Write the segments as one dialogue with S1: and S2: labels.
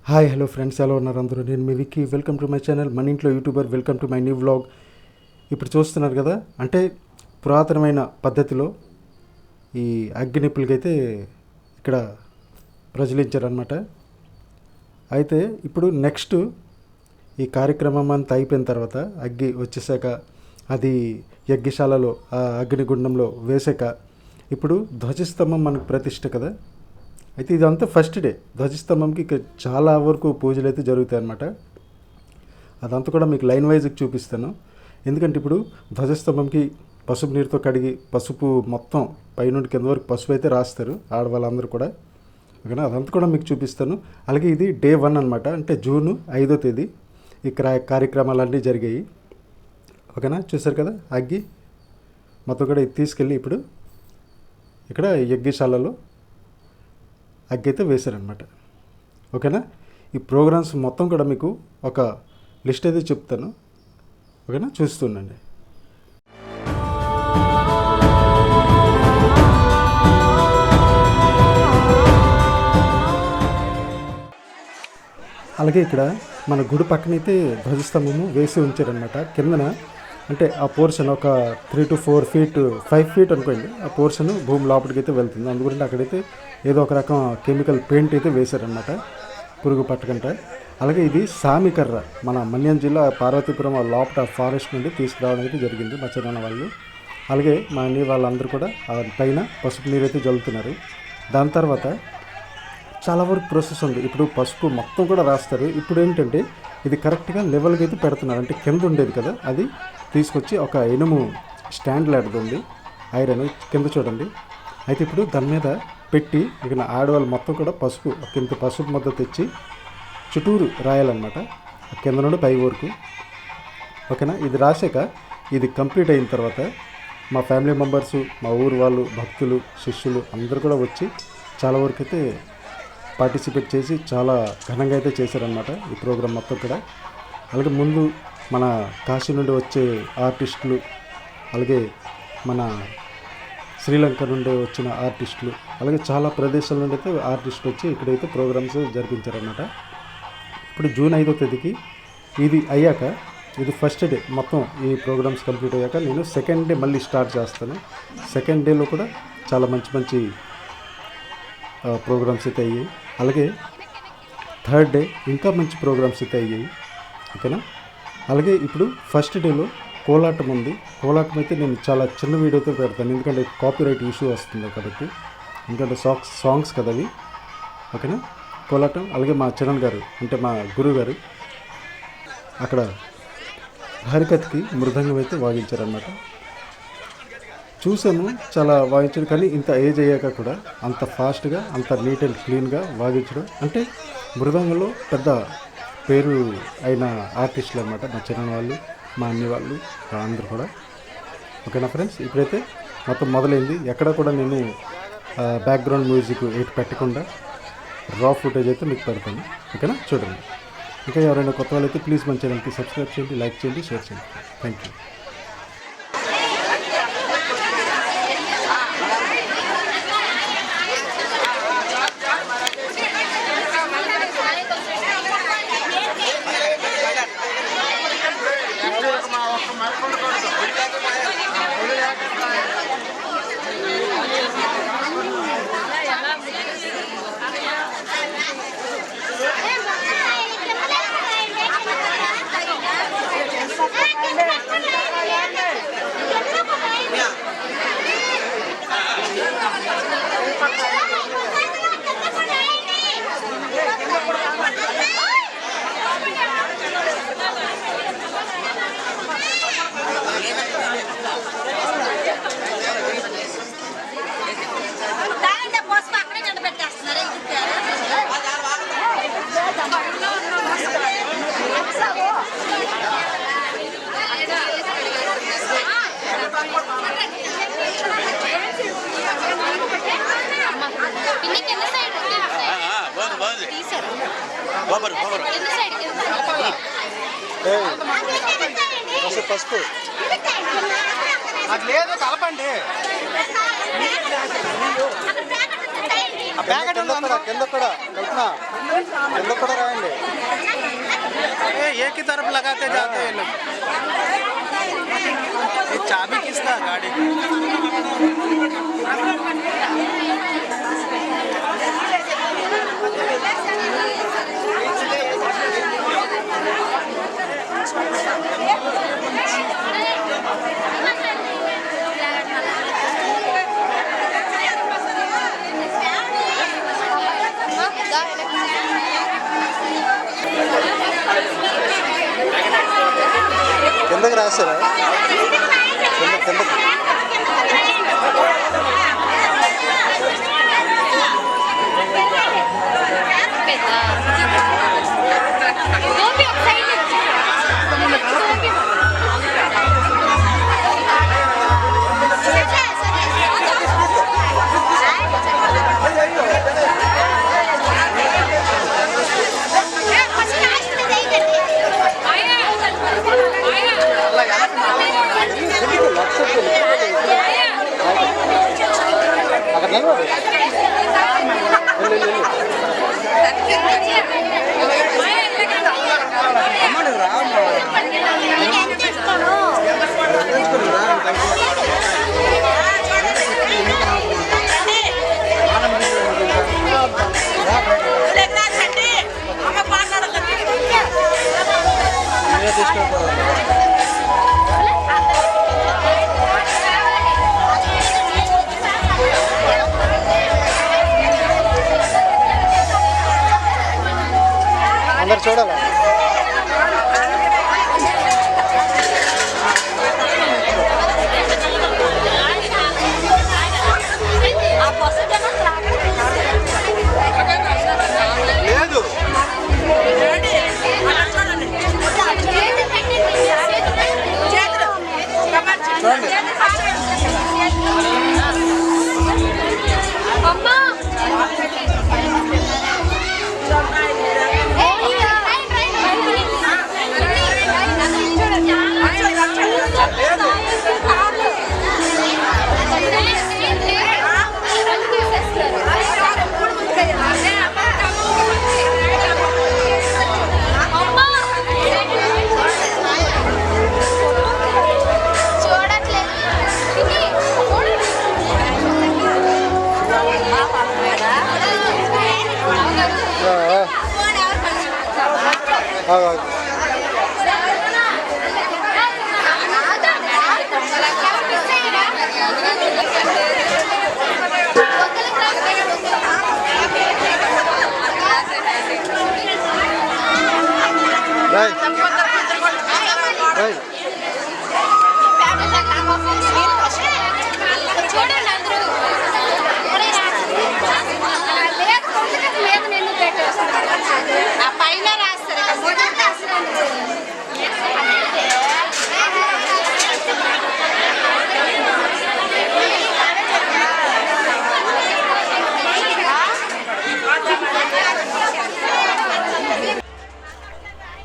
S1: Hi hello friends, ఎలా ఉన్నారు అందరూ? నేను మీ Vicky. Welcome to my channel మన ఇంట్లో YouTuber. Welcome to my new vlog. ఇప్పుడు చూస్తున్నారు కదా, అంటే పురాతనమైన పద్ధతిలో ఈ అగ్గి నిప్పులకైతే ఇక్కడ ప్రజలించారనమాట. అయితే ఇప్పుడు నెక్స్ట్ ఈ కార్యక్రమం అంతా అయిపోయిన తర్వాత అగ్గి వచ్చేసాక అది యజ్ఞశాలలో ఆ అగ్నిగుండంలో వేసాక ఇప్పుడు ధ్వజస్తంభం మనకు ప్రతిష్ట కదా. అయితే ఇదంతా ఫస్ట్ డే. ధ్వజస్తంభంకి ఇక్కడ చాలా వరకు పూజలు అయితే జరుగుతాయి అన్నమాట. అదంతా కూడా మీకు లైన్ వైజ్కి చూపిస్తాను. ఎందుకంటే ఇప్పుడు ధ్వజస్తంభంకి పసుపు నీరుతో కడిగి పసుపు మొత్తం పైనుండి కింద వరకు పసుపు అయితే రాస్తారు ఆడవాళ్ళందరూ కూడా. ఓకేనా, అదంతా కూడా మీకు చూపిస్తాను. అలాగే ఇది డే 1 అనమాట, అంటే జూన్ 5వ తేదీ ఈ కార్యక్రమాలన్నీ జరిగాయి. ఓకేనా, చూసారు కదా అగ్గి మొత్తం కూడా ఇది తీసుకెళ్ళి ఇప్పుడు ఇక్కడ యజ్ఞశాలలో అగ్గి అయితే వేశారనమాట. ఓకేనా, ఈ ప్రోగ్రామ్స్ మొత్తం కూడా మీకు ఒక లిస్ట్ అయితే చెప్తాను. ఓకేనా, చూస్తుండండి. అలాగే ఇక్కడ మన గుడి పక్కనైతే ధ్వజస్తంభము వేసి ఉంచారనమాట. కిందన అంటే ఆ పోర్షన్ ఒక 3 to 4 feet 5 feet అనుకోండి, ఆ పోర్షన్ భూమి లోపలికి అయితే వెళ్తుంది. అందుగురించి అక్కడైతే ఏదో ఒక రకం కెమికల్ పెయింట్ అయితే వేశారనమాట పురుగు పట్టకంట. అలాగే ఇది సామికర్ర, మన మన్యం జిల్లా పార్వతీపురం లోపల ఫారెస్ట్ నుండి తీసుకురావడానికి జరిగింది మా చిన్న వాళ్ళు. అలాగే మా అన్ని వాళ్ళందరూ కూడా పైన పసుపు నీరు అయితే జల్లుతున్నారు. దాని తర్వాత చాలా వరకు ప్రాసెస్ ఉంది. ఇప్పుడు పసుపు మొత్తం కూడా రాస్తారు. ఇప్పుడు ఏంటంటే ఇది కరెక్ట్గా లెవెల్కి అయితే పెడుతున్నారు. అంటే కింద ఉండేది కదా, అది తీసుకొచ్చి ఒక ఇనుము స్టాండ్ లాంటిది ఉంది, ఐరన్ కింద చూడండి. అయితే ఇప్పుడు దాని మీద పెట్టి ఇక ఆడవాళ్ళు మొత్తం కూడా పసుపు కింద పసుపు ముద్ద తెచ్చి చుట్టూరు రాయాలన్నమాట, కింద నుండి పై వరకు. ఓకేనా, ఇది రాసాక ఇది కంప్లీట్ అయిన తర్వాత మా ఫ్యామిలీ మెంబర్సు, మా ఊరు వాళ్ళు, భక్తులు, శిష్యులు అందరూ కూడా వచ్చి చాలా వరకు అయితే పార్టిసిపేట్ చేసి చాలా ఘనంగా అయితే చేశారనమాట ఈ ప్రోగ్రాం మొత్తం కూడా. అలాగే ముందు మన కాశీ నుండి వచ్చే ఆర్టిస్టులు, అలాగే మన శ్రీలంక నుండి వచ్చిన ఆర్టిస్టులు, అలాగే చాలా ప్రదేశాల నుండి అయితే ఆర్టిస్టులు వచ్చి ఇక్కడైతే ప్రోగ్రామ్స్ జరిపించారన్నమాట. ఇప్పుడు జూన్ 5వ తేదీకి ఇది అయ్యాక, ఇది ఫస్ట్ డే మొత్తం ఈ ప్రోగ్రామ్స్ కంప్లీట్ అయ్యాక నేను సెకండ్ డే మళ్ళీ స్టార్ట్ చేస్తాను. సెకండ్ డేలో కూడా చాలా మంచి మంచి ప్రోగ్రామ్స్ అయితే అయ్యాయి. అలాగే థర్డ్ డే ఇంకా మంచి ప్రోగ్రామ్స్ అయితే అయ్యాయి. ఓకేనా, అలాగే ఇప్పుడు ఫస్ట్ డేలో కోలాటం ఉంది. కోలాటం అయితే నేను చాలా చిన్న వీడియోతో పెడతాను, ఎందుకంటే కాపీరైట్ ఇష్యూ వస్తుంది కాబట్టి, ఎందుకంటే సాంగ్స్ కదా అవి. ఓకేనా, కోలాటం. అలాగే మా చరణ్ గారు అంటే మా గురువు గారు అక్కడ హరికథకి మృదంగం అయితే వాయించారన్నమాట. చూసాము, చాలా వాయించడం. కానీ ఇంత ఏజ్ అయ్యాక కూడా అంత ఫాస్ట్గా, అంత నీట్ అండ్ క్లీన్గా వాయించడం అంటే మృదంగంలో పెద్ద పేరు అయిన ఆర్టిస్టులు అనమాట మా చిన్న వాళ్ళు, మా అన్ని వాళ్ళు అందరూ కూడా. ఓకేనా ఫ్రెండ్స్, ఇప్పుడైతే మొత్తం మొదలైంది. ఎక్కడ కూడా నేను బ్యాక్గ్రౌండ్ మ్యూజిక్ ఎయిట్ పెట్టకుండా రా ఫుటేజ్ అయితే మీకు పెడతాను. ఓకేనా, చూడండి. ఇంకా ఎవరైనా కొత్త వాళ్ళైతే ప్లీజ్ మన ఛానల్కి సబ్స్క్రైబ్ చేయండి, లైక్ చేయండి, షేర్ చేయండి. Thank you. పసుపు అది లేదు, కలపండి. కింద కూడా కలుపునా.
S2: एक ही तरफ लगाते जाते हैं लोग। ये चाबी किसका गाड़ी की? కిందకి రాశారా? కిందకి అందరు చూడాలి. లేదు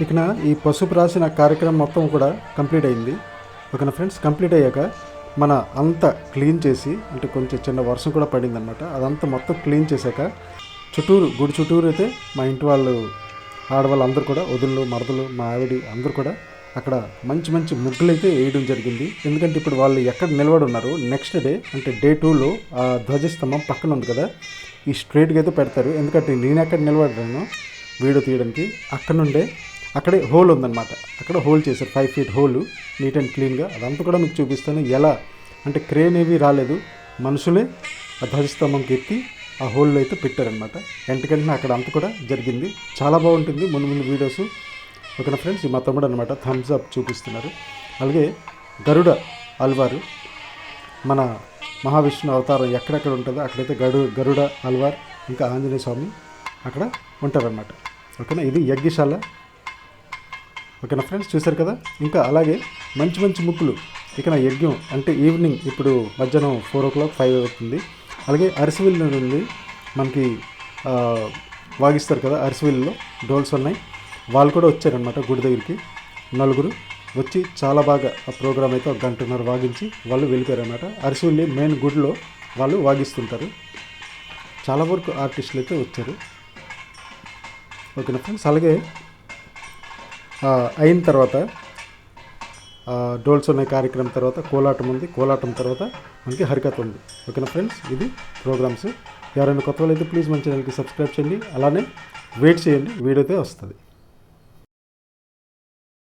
S1: ఇకన ఈ పసుపు రాసిన కార్యక్రమం మొత్తం కూడా కంప్లీట్ అయింది. ఓకేనా ఫ్రెండ్స్, కంప్లీట్ అయ్యాక మన అంతా క్లీన్ చేసి, అంటే కొంచెం చిన్న వర్షం కూడా పడిందనమాట, అదంతా మొత్తం క్లీన్ చేశాక చుట్టూరు గుడి చుట్టూరు అయితే మా ఇంటి వాళ్ళు ఆడవాళ్ళు అందరూ కూడా, వదులు మరదలు మా ఆవిడి అందరూ కూడా అక్కడ మంచి మంచి ముగ్గులు అయితే వేయడం జరిగింది. ఎందుకంటే ఇప్పుడు వాళ్ళు ఎక్కడ నిలబడి ఉన్నారు, నెక్స్ట్ డే అంటే డే 2లో ఆ ధ్వజస్తంభం పక్కన ఉంది కదా, ఈ స్ట్రైట్గా అయితే పెడతారు. ఎందుకంటే నేను ఎక్కడ నిలబడ్డాను వీడియో తీయడానికి, అక్కడ నుండే అక్కడే హోల్ ఉందన్నమాట, అక్కడ హోల్ చేశారు 5 feet హోలు, నీట్ అండ్ క్లీన్గా. అదంతా కూడా మీకు చూపిస్తాను. ఎలా అంటే క్రేన్ ఏవి రాలేదు, మనుషులే ఆ ధ్వజస్తంభంకి ఎత్తి ఆ హోల్లో అయితే పెట్టారనమాట. వెంటనే అక్కడ అంతా కూడా జరిగింది. చాలా బాగుంటుంది ముందు ముందు వీడియోస్. ఓకేనా ఫ్రెండ్స్, మా తమ్ముడు అనమాట థమ్స్ అప్ చూపిస్తున్నారు. అలాగే గరుడ అల్వారు, మన మహావిష్ణు అవతారం ఎక్కడెక్కడ ఉంటుందో అక్కడైతే గరుడ అల్వార్, ఇంకా ఆంజనేయ స్వామి అక్కడ ఉంటారనమాట. ఓకేనా, ఇది యజ్ఞశాల. ఓకేనా ఫ్రెండ్స్, చూశారు కదా. ఇంకా అలాగే మంచి మంచి ముగ్గులు. ఇక నా యజ్ఞం అంటే ఈవినింగ్, ఇప్పుడు మధ్యాహ్నం 4 o'clock 5 అవుతుంది. అలాగే అరిసెవిల్ ఉంది మనకి, వాగిస్తారు కదా అరిసెవిల్లో, డోల్స్ ఉన్నాయి. వాళ్ళు కూడా వచ్చారనమాట గుడి దగ్గరికి, నలుగురు వచ్చి చాలా బాగా ఆ ప్రోగ్రామ్ అయితే 1 గంటన్నర వాగించి వాళ్ళు వెళ్ళిపోయారనమాట. అరిసెవిల్లి మెయిన్ గుడిలో వాళ్ళు వాగిస్తుంటారు. చాలా వరకు ఆర్టిస్టులు అయితే వచ్చారు. ఓకేనా ఫ్రెండ్స్. అలాగే అయిన తర్వాత డోల్స్ ఉన్నాయి కార్యక్రమం తర్వాత కోలాటం ఉంది, కోలాటం తర్వాత మనకి హరికథ ఉంది. ఓకేనా ఫ్రెండ్స్, ఇది ప్రోగ్రామ్స్. ఎవరైనా కొత్త వాళ్ళు అయితే ప్లీజ్ మన ఛానల్కి సబ్స్క్రైబ్ చేయండి, అలానే వెయిట్ చేయండి, వీడియో అయితే వస్తుంది.